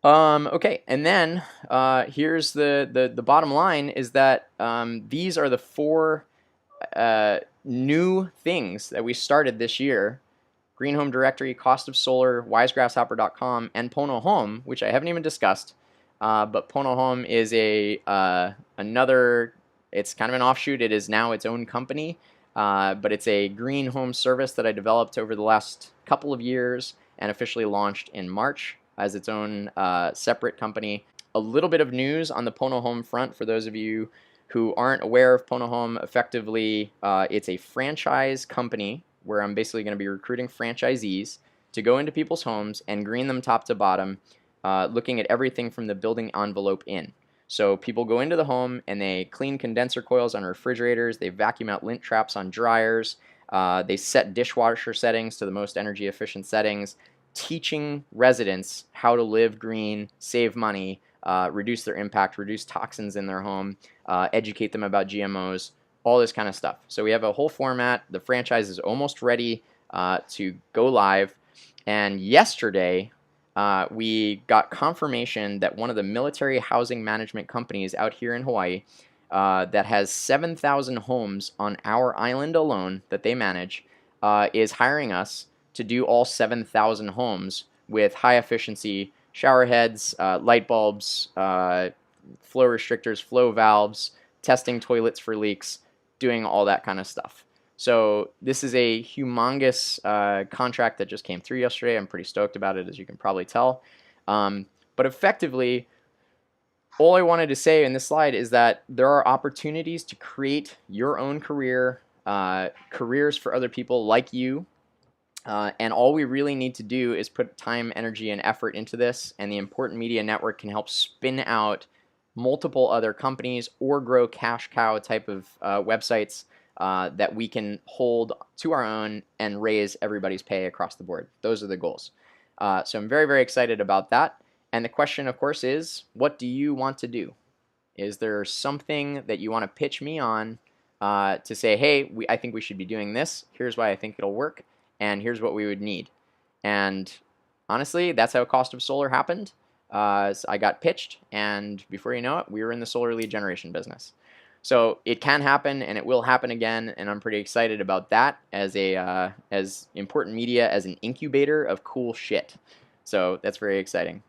Okay, and then here's the bottom line is that these are the four new things that we started this year: Green Home Directory, Cost of Solar, WiseGrasshopper.com, and Pono Home, which I haven't even discussed. But Pono Home is a another. It's kind of an offshoot. It is now its own company, but it's a green home service that I developed over the last couple of years and officially launched in March as its own separate company. A little bit of news on the Pono Home front for those of you who aren't aware of Pono Home. Effectively, it's a franchise company where I'm basically going to be recruiting franchisees to go into people's homes and green them top to bottom, looking at everything from the building envelope in. So people go into the home and they clean condenser coils on refrigerators, they vacuum out lint traps on dryers, they set dishwasher settings to the most energy efficient settings, teaching residents how to live green, save money, reduce their impact, reduce toxins in their home, educate them about GMOs, all this kind of stuff. So we have a whole format. The franchise is almost ready to go live. And yesterday, we got confirmation that one of the military housing management companies out here in Hawaii that has 7,000 homes on our island alone that they manage is hiring us to do all 7,000 homes with high efficiency shower heads, light bulbs, flow restrictors, flow valves, testing toilets for leaks, doing all that kind of stuff. So this is a humongous contract that just came through yesterday. I'm pretty stoked about it, as you can probably tell. But effectively, all I wanted to say in this slide is that there are opportunities to create your own career, careers for other people like you. And all we really need to do is put time, energy, and effort into this, and the Important Media Network can help spin out multiple other companies or grow cash cow type of websites that we can hold to our own and raise everybody's pay across the board. Those are the goals. So I'm very, very excited about that. And the question, of course, is what do you want to do? Is there something that you want to pitch me on to say, hey, I think we should be doing this. Here's why I think it'll work. And here's what we would need. And honestly, that's how Cost of Solar happened. So I got pitched, and before you know it, we were in the solar lead generation business. So it can happen, and it will happen again, and I'm pretty excited about that as a as Important Media as an incubator of cool shit. So that's very exciting.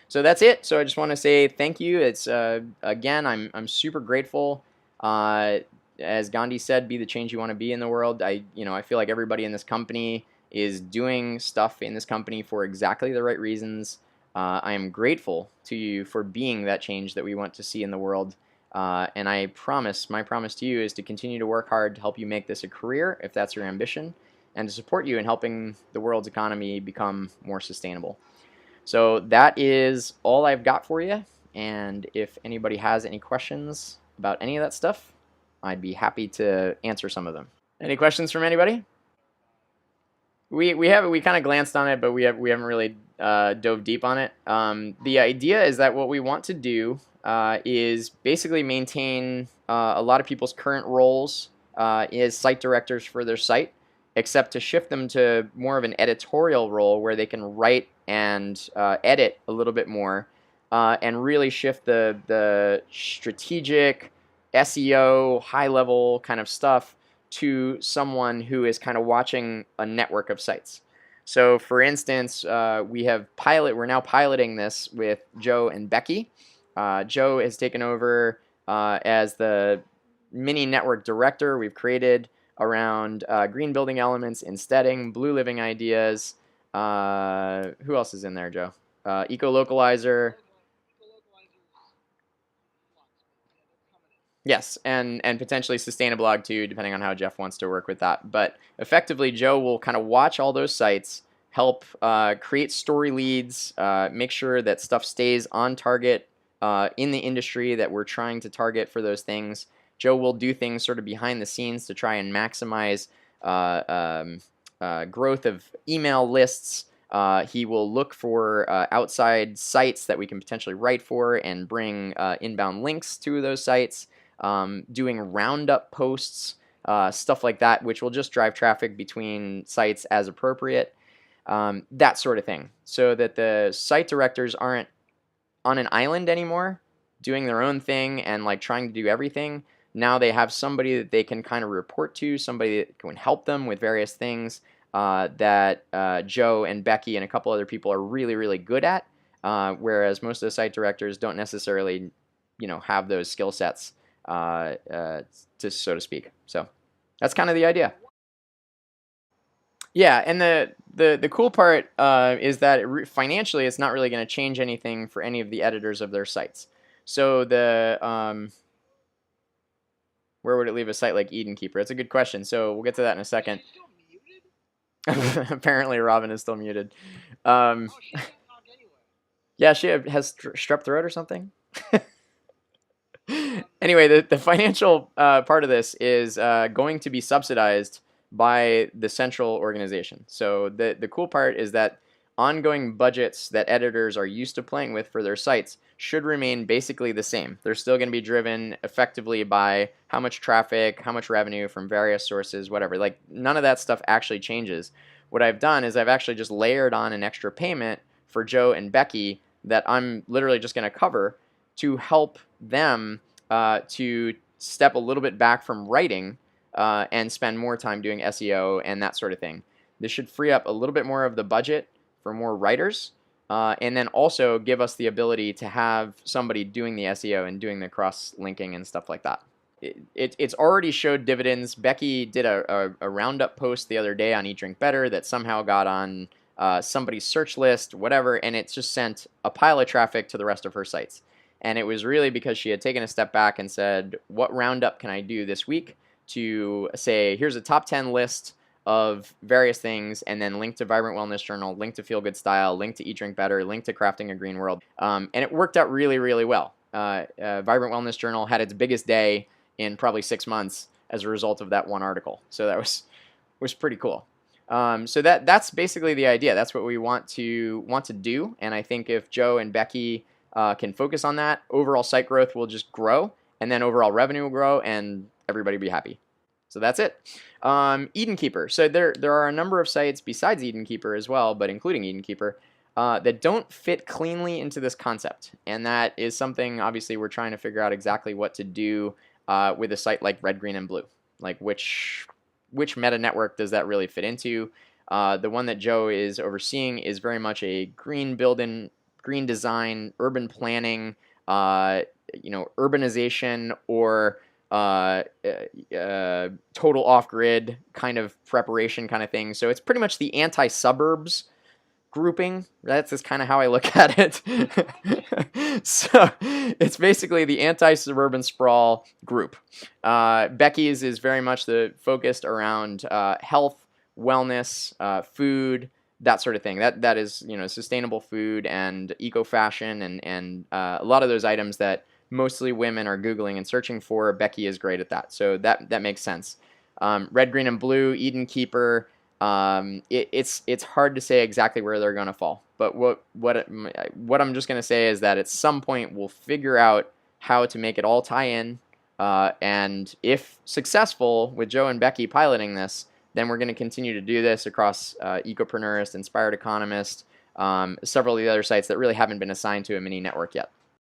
So that's it. So I just want to say thank you. It's again, I'm super grateful. As Gandhi said, be the change you want to be in the world. I feel like everybody in this company is doing stuff in this company for exactly the right reasons. I am grateful to you for being that change that we want to see in the world. And my promise to you is to continue to work hard to help you make this a career, if that's your ambition, and to support you in helping the world's economy become more sustainable. So that is all I've got for you. And if anybody has any questions about any of that stuff, I'd be happy to answer some of them. Any questions from anybody? We kind of glanced on it, but we haven't really dove deep on it. The idea is that what we want to do is basically maintain a lot of people's current roles as site directors for their site, except to shift them to more of an editorial role where they can write and edit a little bit more, and really shift the strategic SEO, high level kind of stuff to someone who is kind of watching a network of sites. So for instance, we're now piloting this with Joe and Becky. Joe has taken over as the mini network director we've created around green building elements, insteading, blue living ideas. Who else is in there, Joe? Eco Localizer. Yes, and potentially Sustainablog too, depending on how Jeff wants to work with that. But effectively, Joe will kind of watch all those sites, help create story leads, make sure that stuff stays on target in the industry that we're trying to target for those things. Joe will do things sort of behind the scenes to try and maximize growth of email lists. He will look for outside sites that we can potentially write for and bring inbound links to those sites. Doing roundup posts, stuff like that, which will just drive traffic between sites as appropriate. that sort of thing, so that the site directors aren't on an island anymore, doing their own thing and like trying to do everything. Now they have somebody that they can kind of report to, somebody that can help them with various things that Joe and Becky and a couple other people are really, really good at, whereas most of the site directors don't necessarily, have those skill sets, to so to speak. So that's kind of the idea. Yeah, and the cool part is that financially, it's not really going to change anything for any of the editors of their sites. So where would it leave a site like Eden Keeper? It's a good question. So we'll get to that in a second. Apparently, Robin is still muted. Yeah, she has strep throat or something. Anyway, the financial part of this is going to be subsidized by the central organization. So the cool part is that ongoing budgets that editors are used to playing with for their sites should remain basically the same. They're still going to be driven effectively by how much traffic, how much revenue from various sources, whatever. Like none of that stuff actually changes. What I've done is I've actually just layered on an extra payment for Joe and Becky that I'm literally just going to cover to help them to step a little bit back from writing and spend more time doing SEO and that sort of thing. This should free up a little bit more of the budget for more writers, and then also give us the ability to have somebody doing the SEO and doing the cross-linking and stuff like that. It's already showed dividends. Becky did a roundup post the other day on Eat Drink Better that somehow got on somebody's search list, whatever, and it just sent a pile of traffic to the rest of her sites. And it was really because she had taken a step back and said, what roundup can I do this week to say, here's a top 10 list of various things, and then link to Vibrant Wellness Journal, link to Feel Good Style, link to Eat Drink Better, link to Crafting a Green World. And it worked out really, really well. Vibrant Wellness Journal had its biggest day in probably 6 months as a result of that one article. So that was pretty cool. So that's basically the idea. That's what we want to do. And I think if Joe and Becky can focus on that, overall site growth will just grow, and then overall revenue will grow, and everybody will be happy. So that's it. Eden Keeper. So there are a number of sites besides Eden Keeper as well, but including Eden Keeper, that don't fit cleanly into this concept. And that is something, obviously, we're trying to figure out exactly what to do with a site like Red, Green, and Blue. Like which meta network does that really fit into? The one that Joe is overseeing is very much a green building, green design, urban planning, urbanization, or total off-grid kind of preparation kind of thing. So it's pretty much the anti-suburbs grouping. That's kind of how I look at it. So it's basically the anti-suburban sprawl group. Becky's is very much focused around health, wellness, food, that sort of thing. That is sustainable food and eco fashion and a lot of those items that mostly women are Googling and searching for. Becky is great at that, so that makes sense. Red, Green, and Blue, Eden Keeper. It's hard to say exactly where they're going to fall, but what I'm just going to say is that at some point we'll figure out how to make it all tie in, and if successful with Joe and Becky piloting this, then we're going to continue to do this across Ecopreneurist, Inspired Economist, several of the other sites that really haven't been assigned to a mini network yet.